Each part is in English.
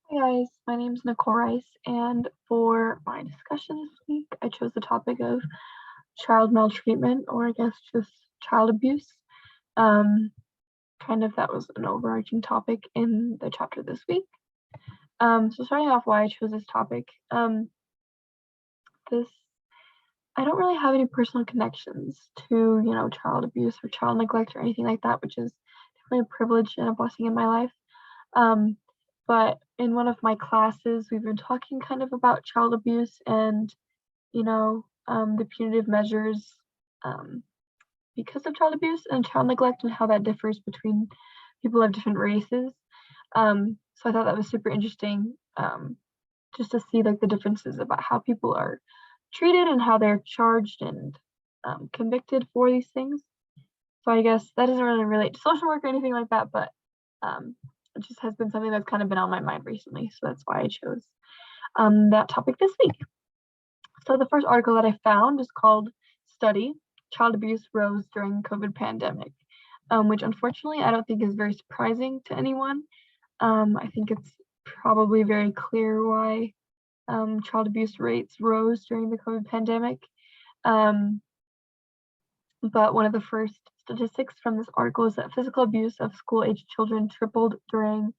Hey guys, my name is Nicole Rice, and for my discussion this week, I chose the topic of child maltreatment, or I guess just child abuse. Um, Kind of that was an overarching topic in the chapter this week. So starting off why I chose this topic, this I don't really have any personal connections to, child abuse or child neglect or anything like that, which is definitely a privilege and a blessing in my life. Um, but in one of my classes, we've been talking kind of about child abuse and, the punitive measures um, because of child abuse and child neglect and how that differs between people of different races. So I thought that was super interesting, just to see like the differences about how people are treated and how they're charged and convicted for these things. So I guess that doesn't really relate to social work or anything like that, but it just has been something that's kind of been on my mind recently. So that's why I chose that topic this week. So the first article that I found is called Study, Child Abuse Rose During COVID Pandemic, which unfortunately I don't think is very surprising to anyone. I think it's probably very clear why child abuse rates rose during the COVID pandemic. Um, but one of the first statistics from this article is that physical abuse of school-aged children tripled during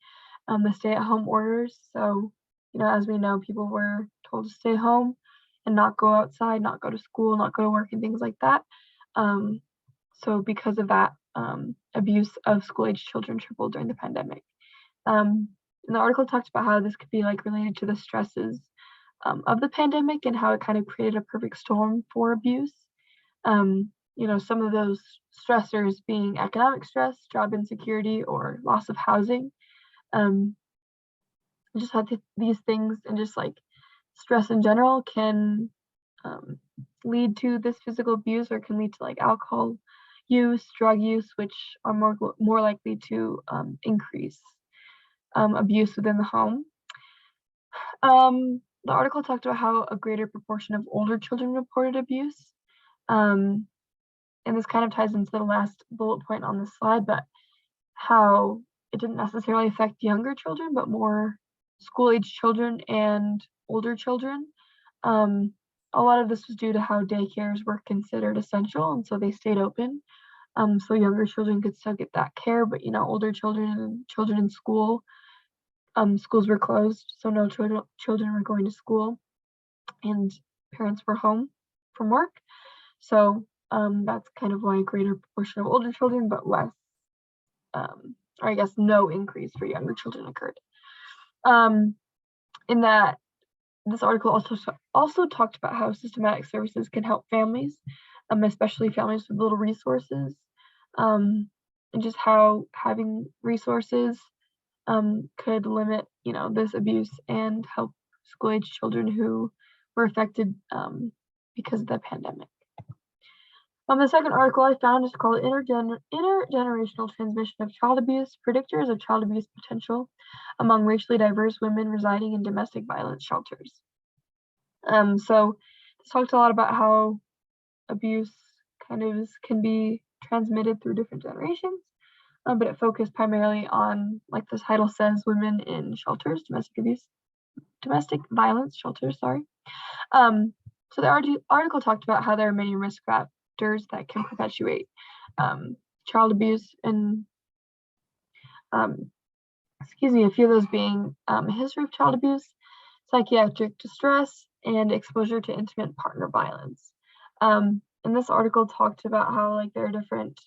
the stay-at-home orders. So, as we know, people were told to stay home and not go outside, not go to school, not go to work, and things like that. So because of that, abuse of school-aged children tripled during the pandemic. And the article talked about how this could be like related to the stresses of the pandemic and how it kind of created a perfect storm for abuse. Some of those stressors being economic stress, job insecurity, or loss of housing. Just how these things and just like stress in general can lead to this physical abuse or can lead to like alcohol use, drug use, which are more likely to increase abuse within the home. The article talked about how a greater proportion of older children reported abuse. And this kind of ties into the last bullet point on this slide, but how it didn't necessarily affect younger children, but more school-age children and older children. A lot of this was due to how daycares were considered essential, and so they stayed open. So younger children could still get that care, but older children and children in school, schools were closed, so no children were going to school, and parents were home from work. So that's kind of why a greater proportion of older children, but less, or I guess no increase for younger children occurred. In that, this article also talked about how systematic services can help families, especially families with little resources, and just how having resources could limit, this abuse and help school-age children who were affected because of the pandemic. The second article I found is called Intergenerational Transmission of Child Abuse, Predictors of Child Abuse Potential Among Racially Diverse Women Residing in Domestic Violence Shelters. So this talked a lot about how abuse can be transmitted through different generations, but it focused primarily on, like the title says, women in shelters, domestic violence shelters, sorry. So the article talked about how there are many risk factors that can perpetuate child abuse, and a few of those being a history of child abuse, psychiatric distress, and exposure to intimate partner violence. And this article talked about how like there are different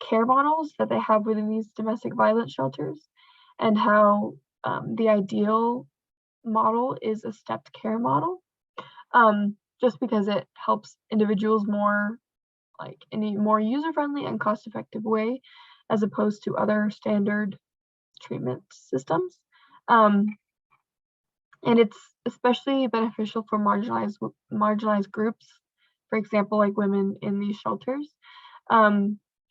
care models that they have within these domestic violence shelters, and how the ideal model is a stepped care model, just because it helps individuals more like in a more user-friendly and cost-effective way as opposed to other standard treatment systems. And it's especially beneficial for marginalized groups, for example, like women in these shelters,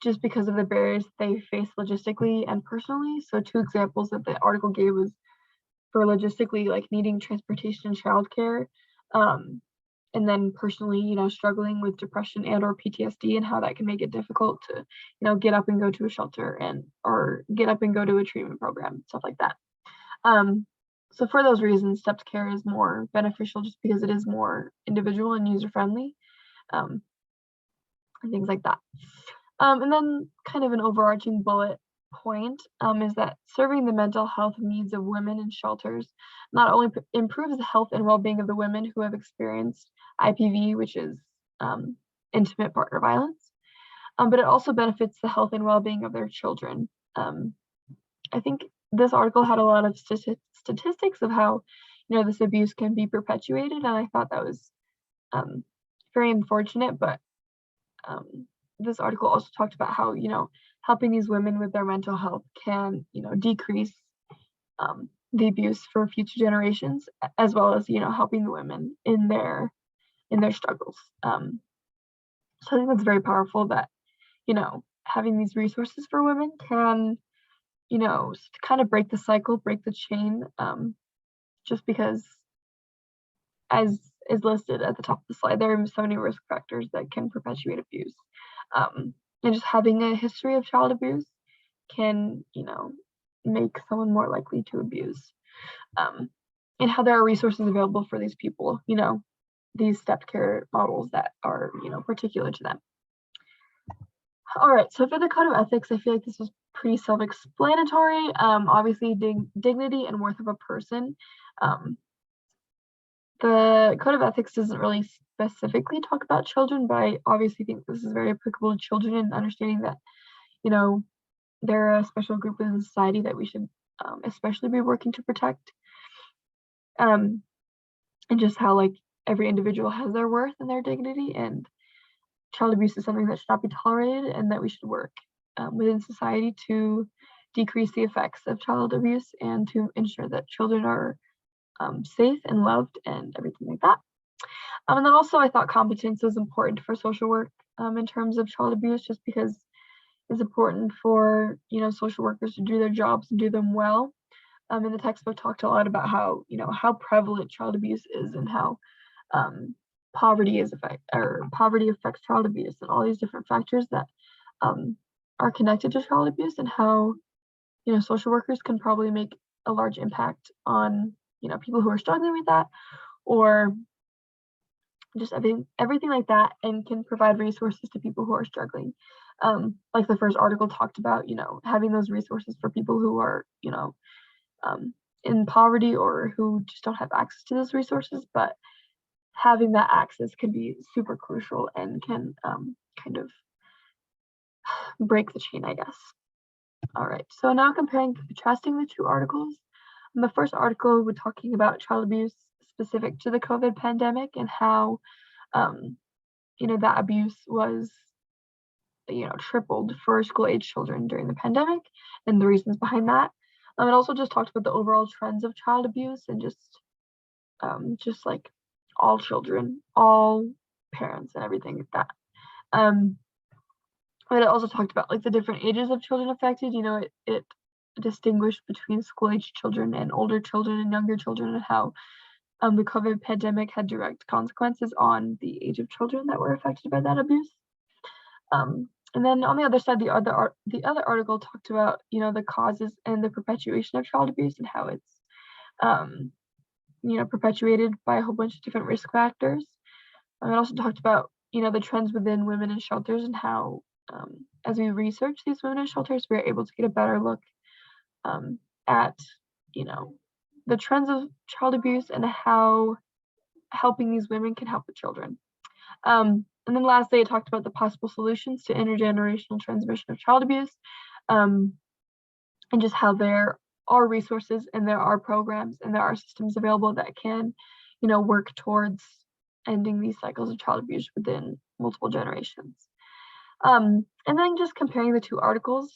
just because of the barriers they face logistically and personally. So 2 examples that the article gave was for logistically, like needing transportation and childcare, and then personally, struggling with depression and or PTSD, and how that can make it difficult to, get up and go to a shelter or get up and go to a treatment program, stuff like that. So for those reasons, stepped care is more beneficial just because it is more individual and user-friendly, and things like that. And then kind of an overarching bullet point is that serving the mental health needs of women in shelters not only improves the health and well-being of the women who have experienced IPV, which is intimate partner violence, but it also benefits the health and well-being of their children. I think this article had a lot of statistics of how, this abuse can be perpetuated, and I thought that was very unfortunate. But this article also talked about how, helping these women with their mental health can, decrease the abuse for future generations, as well as, helping the women in their struggles. So I think that's very powerful that, having these resources for women can, kind of break the cycle, break the chain, just because, as is listed at the top of the slide, there are so many risk factors that can perpetuate abuse. And just having a history of child abuse can, make someone more likely to abuse. And how there are resources available for these people, these step care models that are, particular to them. All right, so for the code of ethics, I feel like this was pretty self-explanatory. Obviously, dignity and worth of a person. The code of ethics doesn't really specifically talk about children, but I obviously think this is very applicable to children, and understanding that, they're a special group within society that we should especially be working to protect. And just how, like, every individual has their worth and their dignity, and child abuse is something that should not be tolerated, and that we should work within society to decrease the effects of child abuse and to ensure that children are safe and loved and everything like that. And then also I thought competence was important for social work in terms of child abuse, just because it's important for, social workers to do their jobs and do them well. And the textbook talked a lot about how, how prevalent child abuse is, and how poverty affects child abuse, and all these different factors that are connected to child abuse, and how, social workers can probably make a large impact on, people who are struggling with that, or just everything like that, and can provide resources to people who are struggling. Like the first article talked about, having those resources for people who are, in poverty, or who just don't have access to those resources, but having that access can be super crucial and can kind of break the chain, I guess. All right, so now comparing and contrasting the two articles. In the first article, we're talking about child abuse specific to the COVID pandemic, and how, that abuse was, tripled for school-age children during the pandemic, and the reasons behind that. It also just talked about the overall trends of child abuse, and just like all children, all parents, and everything like that. But it also talked about, like, the different ages of children affected. It distinguished between school-age children and older children and younger children, and how the COVID pandemic had direct consequences on the age of children that were affected by that abuse. And then on the other side, the other article talked about, the causes and the perpetuation of child abuse, and how it's perpetuated by a whole bunch of different risk factors. It also talked about, the trends within women in shelters, and how, as we research these women in shelters, we're able to get a better look at, the trends of child abuse, and how helping these women can help the children. And then lastly, I talked about the possible solutions to intergenerational transmission of child abuse, and just how there are resources, and there are programs, and there are systems available that can, work towards ending these cycles of child abuse within multiple generations. And then just comparing the two articles,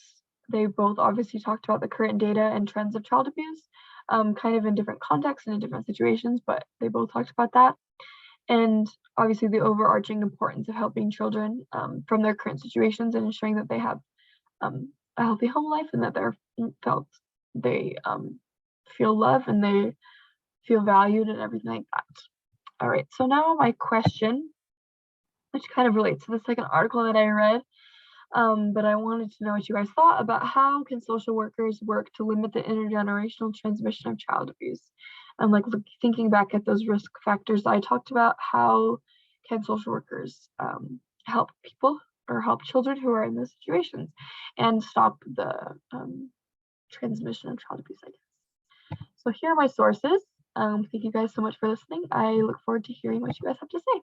they both obviously talked about the current data and trends of child abuse, kind of in different contexts and in different situations, but they both talked about that. And obviously the overarching importance of helping children from their current situations, and ensuring that they have a healthy home life, and that they feel love, and they feel valued, and everything like that. All right, so now my question, which kind of relates to the second article that I read, But I wanted to know what you guys thought about how can social workers work to limit the intergenerational transmission of child abuse. I'm like thinking back at those risk factors I talked about. How can social workers help people or help children who are in those situations and stop the transmission of child abuse, I guess. So here are my sources. Thank you guys so much for listening. I look forward to hearing what you guys have to say.